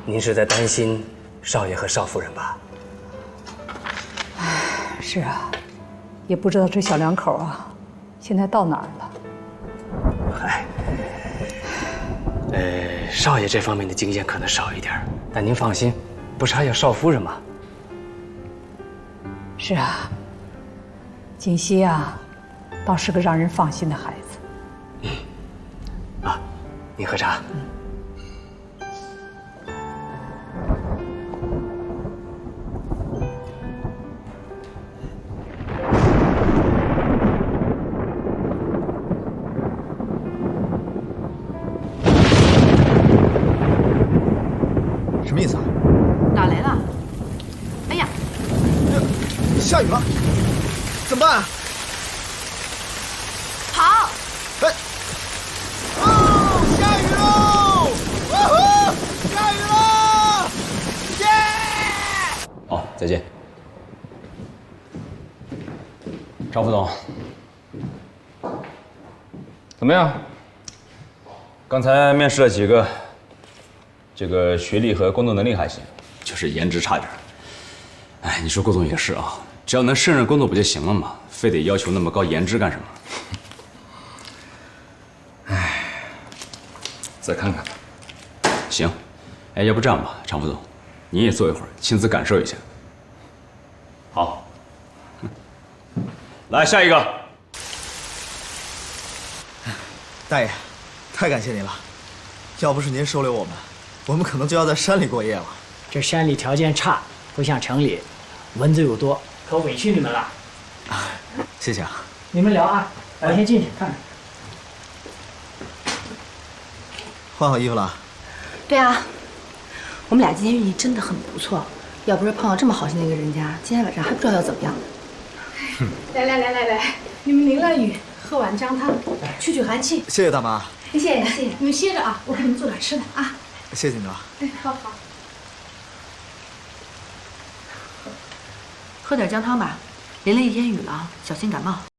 您是在担心少爷和少夫人吧？是啊，也不知道这小两口啊，现在到哪儿了。嗨，少爷这方面的经验可能少一点，但您放心，不是还有少夫人吗？是啊，锦溪啊，倒是个让人放心的孩子。啊，您喝茶。什么意思啊？哪来了？哎呀，下雨了，怎么办？跑！哎，哦，下雨喽！哇呼，下雨了！耶！好，再见。张副总，怎么样？刚才面试了几个，这个学历和工作能力还行，就是颜值差点。哎，你说郭总也是啊，只要能胜任工作不就行了吗？非得要求那么高颜值干什么？哎，再看看吧。行，哎，要不这样吧，常副总，你也坐一会儿，亲自感受一下。好，来下一个。大爷，太感谢您了，要不是您收留我们，我们可能就要在山里过夜了。这山里条件差，不像城里，蚊子又多，可委屈你们了。谢谢啊。你们聊啊，我先进去看看。换好衣服了。对啊，我们俩今天运气真的很不错，要不是碰到这么好心的一个人家，今天晚上还不知道要怎么样呢。来，你们淋了雨，喝碗姜汤，去寒气。谢谢大妈。谢谢，你们歇着啊，我给你们做点吃的啊。谢谢你了。哎，好。喝点姜汤吧，淋了一天雨了，小心感冒。